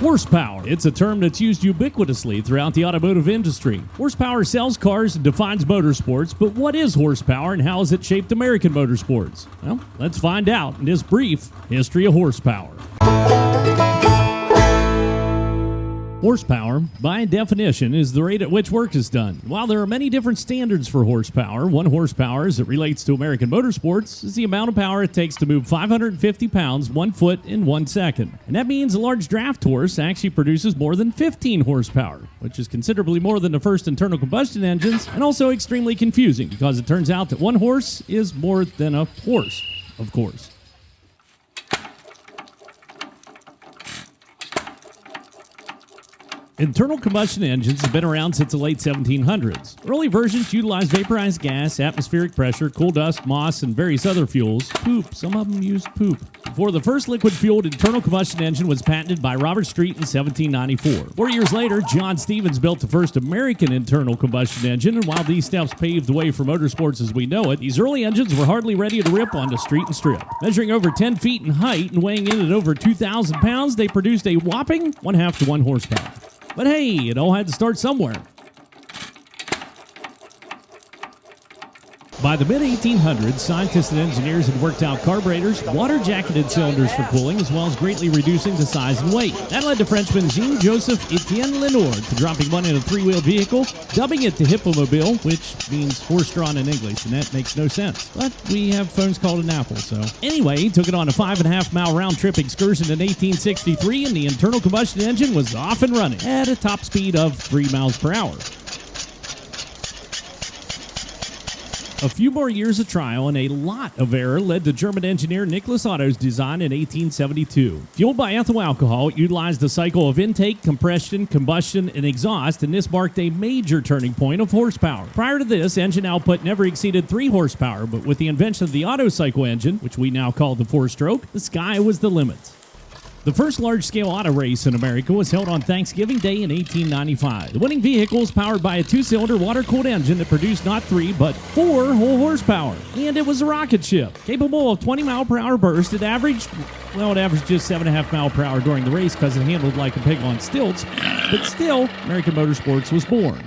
Horsepower. It's a term that's used ubiquitously throughout the automotive industry. Horsepower sells cars and defines motorsports, but what is horsepower and how has it shaped American motorsports? Well, let's find out in this brief history of horsepower. Horsepower, by definition, is the rate at which work is done. While there are many different standards for horsepower, 1 horsepower as it relates to American motorsports is the amount of power it takes to move 550 pounds 1 foot in 1 second. And that means a large draft horse actually produces more than 15 horsepower, which is considerably more than the first internal combustion engines, and also extremely confusing because it turns out that 1 horse is more than a horse, of course. Internal combustion engines have been around since the late 1700s. Early versions utilized vaporized gas, atmospheric pressure, coal dust, moss, and various other fuels. Poop. Some of them used poop. Before the first liquid-fueled internal combustion engine was patented by Robert Street in 1794. 4 years later, John Stevens built the first American internal combustion engine, and while these steps paved the way for motorsports as we know it, these early engines were hardly ready to rip onto street and strip. Measuring over 10 feet in height and weighing in at over 2,000 pounds, they produced a whopping 1/2 to 1 horsepower. But hey, it all had to start somewhere. By the mid-1800s, scientists and engineers had worked out carburetors, water-jacketed cylinders for cooling, as well as greatly reducing the size and weight. That led to Frenchman Jean-Joseph Etienne Lenoir to dropping one in a 3-wheeled vehicle, dubbing it the Hippomobile, which means horse-drawn in English, and that makes no sense. But we have phones called an apple, so. Anyway, he took it on a 5.5-mile round-trip excursion in 1863, and the internal combustion engine was off and running at a top speed of 3 miles per hour. A few more years of trial and a lot of error led to German engineer Nicholas Otto's design in 1872. Fueled by ethyl alcohol, it utilized a cycle of intake, compression, combustion, and exhaust, and this marked a major turning point of horsepower. Prior to this, engine output never exceeded 3 horsepower, but with the invention of the Otto cycle engine, which we now call the 4-stroke, the sky was the limit. The first large-scale auto race in America was held on Thanksgiving Day in 1895. The winning vehicle was powered by a 2-cylinder water-cooled engine that produced not 3, but 4 whole horsepower. And it was a rocket ship. Capable of 20-mile-per-hour burst, it averaged just 7.5 miles per hour during the race because it handled like a pig on stilts. But still, American motorsports was born.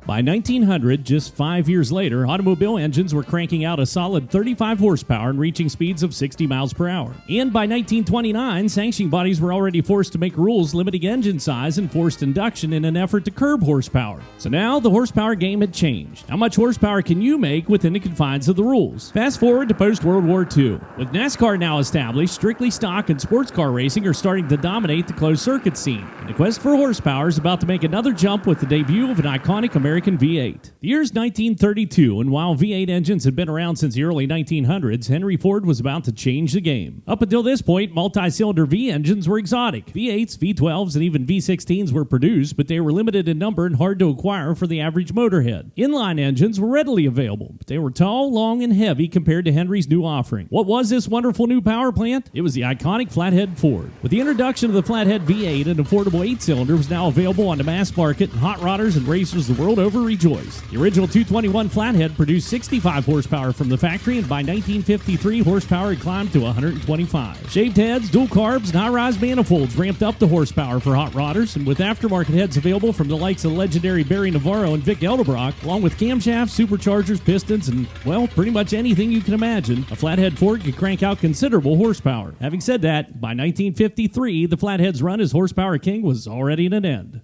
By 1900, just 5 years later, automobile engines were cranking out a solid 35 horsepower and reaching speeds of 60 miles per hour. And by 1929, sanctioning bodies were already forced to make rules limiting engine size and forced induction in an effort to curb horsepower. So now the horsepower game had changed. How much horsepower can you make within the confines of the rules? Fast forward to post-World War II. With NASCAR now established, strictly stock and sports car racing are starting to dominate the closed-circuit scene. And the quest for horsepower is about to make another jump with the debut of an iconic American V8. The year's 1932, and while V8 engines had been around since the early 1900s, Henry Ford was about to change the game. Up until this point, multi-cylinder V engines were exotic. V8s, V12s, and even V16s were produced, but they were limited in number and hard to acquire for the average motorhead. Inline engines were readily available, but they were tall, long, and heavy compared to Henry's new offering. What was this wonderful new power plant? It was the iconic Flathead Ford. With the introduction of the Flathead V8, an affordable 8-cylinder was now available on the mass market, and hot rodders and racers the world over rejoiced. The original 221 Flathead produced 65 horsepower from the factory, and by 1953, horsepower had climbed to 125. Shaved heads, dual carbs, and high-rise manifolds ramped up the horsepower for hot rodders, and with aftermarket heads available from the likes of the legendary Barry Navarro and Vic Edelbrock, along with camshafts, superchargers, pistons, and, well, pretty much anything you can imagine, a Flathead Ford could crank out considerable horsepower. Having said that, by 1953, the Flathead's run as horsepower king was already at an end.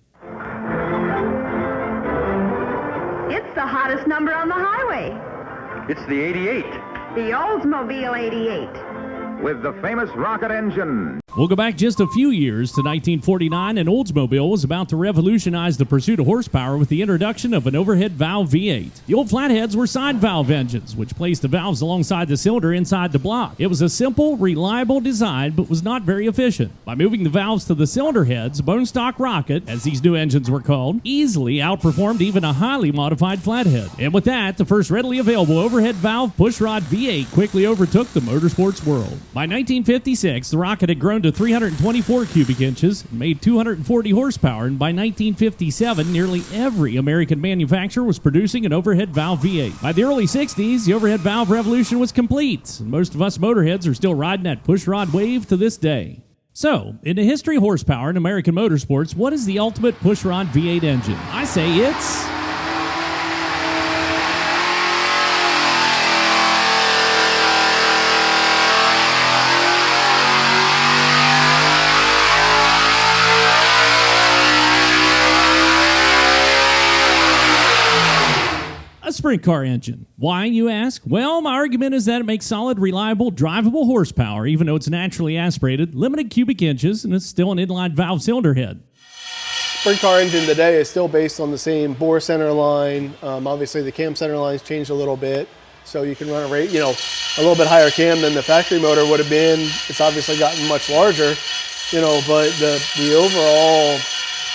It's the hottest number on the highway. It's the 88. The Oldsmobile 88. With the famous rocket engine. We'll go back just a few years to 1949, and Oldsmobile was about to revolutionize the pursuit of horsepower with the introduction of an overhead valve V8. The old Flatheads were side valve engines, which placed the valves alongside the cylinder inside the block. It was a simple, reliable design, but was not very efficient. By moving the valves to the cylinder heads, bone stock rocket, as these new engines were called, easily outperformed even a highly modified Flathead. And with that, the first readily available overhead valve pushrod V8 quickly overtook the motorsports world. By 1956, the rocket had grown to 324 cubic inches and made 240 horsepower, and by 1957, nearly every American manufacturer was producing an overhead valve V8. By the early 60s, the overhead valve revolution was complete, and most of us motorheads are still riding that pushrod wave to this day. So, in the history of horsepower in American motorsports, what is the ultimate pushrod V8 engine? I say it's... a sprint car engine. Why, you ask? Well, my argument is that it makes solid, reliable, drivable horsepower, even though it's naturally aspirated, limited cubic inches, and it's still an inline valve cylinder head. Sprint car engine today is still based on the same bore center line. Obviously, the cam center line's changed a little bit, so you can run a rate, a little bit higher cam than the factory motor would have been. It's obviously gotten much larger, but the overall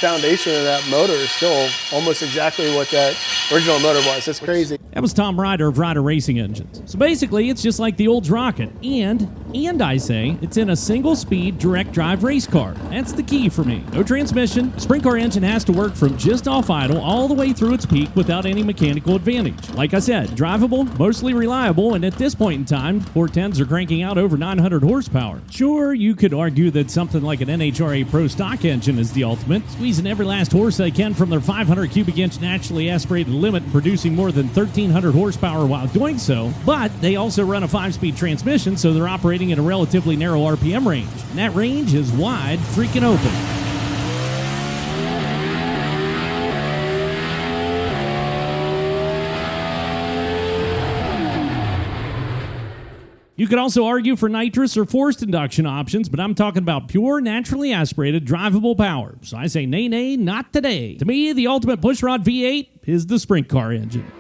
foundation of that motor is still almost exactly what that original motor was. It's crazy. That was Tom Ryder of Ryder Racing Engines. So basically, it's just like the old rocket. And I say, it's in a single-speed, direct drive race car. That's the key for me. No transmission. Sprint car engine has to work from just off idle all the way through its peak without any mechanical advantage. Like I said, drivable, mostly reliable, and at this point in time, 410s are cranking out over 900 horsepower. Sure, you could argue that something like an NHRA Pro stock engine is the ultimate, squeezing every last horse they can from their 500 cubic inch naturally aspirated limit and producing more than 1,300 horsepower while doing so, but they also run a 5-speed transmission, so they're operating in a relatively narrow RPM range, and that range is wide freaking open. You could also argue for nitrous or forced induction options, but I'm talking about pure, naturally aspirated, drivable power. So I say nay, not today. To me, the ultimate pushrod V8 is the sprint car engine.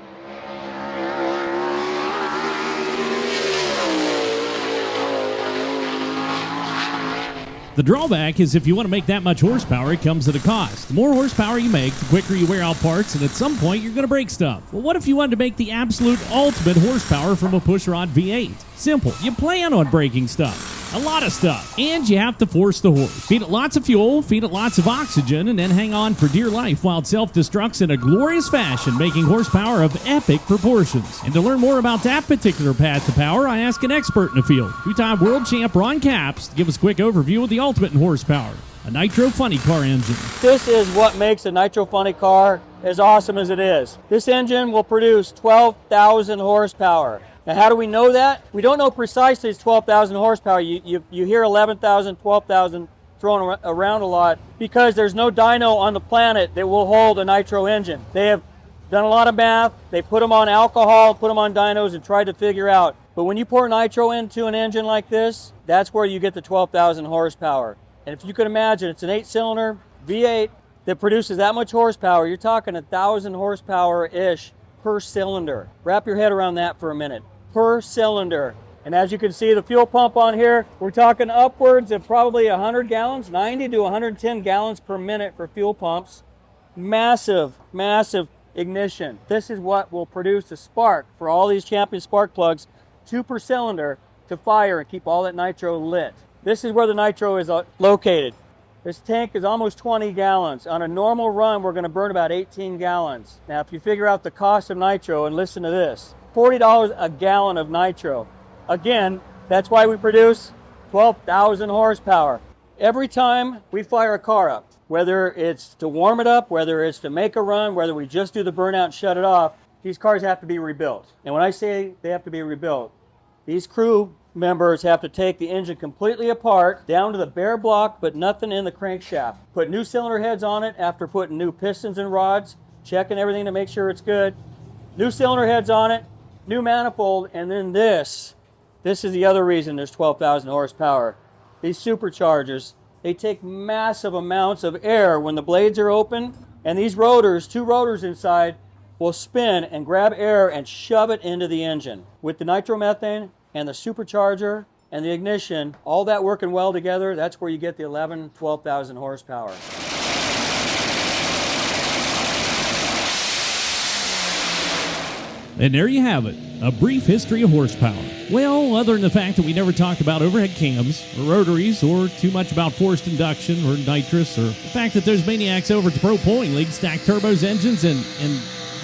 The drawback is if you want to make that much horsepower, it comes at a cost. The more horsepower you make, the quicker you wear out parts, and at some point you're going to break stuff. Well, what if you wanted to make the absolute ultimate horsepower from a pushrod V8? Simple. You plan on breaking stuff. A lot of stuff. And you have to force the horse. Feed it lots of fuel, feed it lots of oxygen, and then hang on for dear life while it self-destructs in a glorious fashion, making horsepower of epic proportions. And to learn more about that particular path to power, I ask an expert in the field, two-time world champ Ron Capps, to give us a quick overview of the ultimate in horsepower, a nitro funny car engine. This is what makes a nitro funny car as awesome as it is. This engine will produce 12,000 horsepower. Now, how do we know that? We don't know precisely it's 12,000 horsepower. You hear 11,000, 12,000 thrown around a lot because there's no dyno on the planet that will hold a nitro engine. They have done a lot of math. They put them on alcohol, put them on dynos, and tried to figure out. But when you pour nitro into an engine like this, that's where you get the 12,000 horsepower. And if you can imagine, it's an 8-cylinder V8 that produces that much horsepower. You're talking 1,000 horsepower-ish per cylinder. Wrap your head around that for a minute. Per cylinder. And as you can see, the fuel pump on here, we're talking upwards of probably 100 gallons, 90 to 110 gallons per minute for fuel pumps. Massive, massive ignition. This is what will produce the spark for all these champion spark plugs, 2 per cylinder, to fire and keep all that nitro lit. This is where the nitro is located. This tank is almost 20 gallons. On a normal run, we're going to burn about 18 gallons. Now, if you figure out the cost of nitro, and listen to this, $40 a gallon of nitro. Again, that's why we produce 12,000 horsepower. Every time we fire a car up, whether it's to warm it up, whether it's to make a run, whether we just do the burnout and shut it off, these cars have to be rebuilt. And when I say they have to be rebuilt, these crew members have to take the engine completely apart, down to the bare block, but nothing in the crankshaft. Put new cylinder heads on it after putting new pistons and rods, checking everything to make sure it's good. New cylinder heads on it, new manifold, and then this is the other reason there's 12,000 horsepower. These superchargers, they take massive amounts of air when the blades are open, and these rotors, 2 rotors inside, will spin and grab air and shove it into the engine. With the nitromethane and the supercharger and the ignition, all that working well together, that's where you get the 12,000 horsepower. And there you have it, a brief history of horsepower. Well, other than the fact that we never talked about overhead cams, or rotaries, or too much about forced induction, or nitrous, or the fact that those maniacs over at the Pro Pulling League stack turbos, engines, and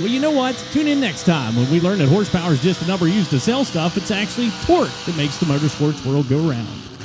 well, you know what? Tune in next time when we learn that horsepower is just a number used to sell stuff. It's actually torque that makes the motorsports world go round.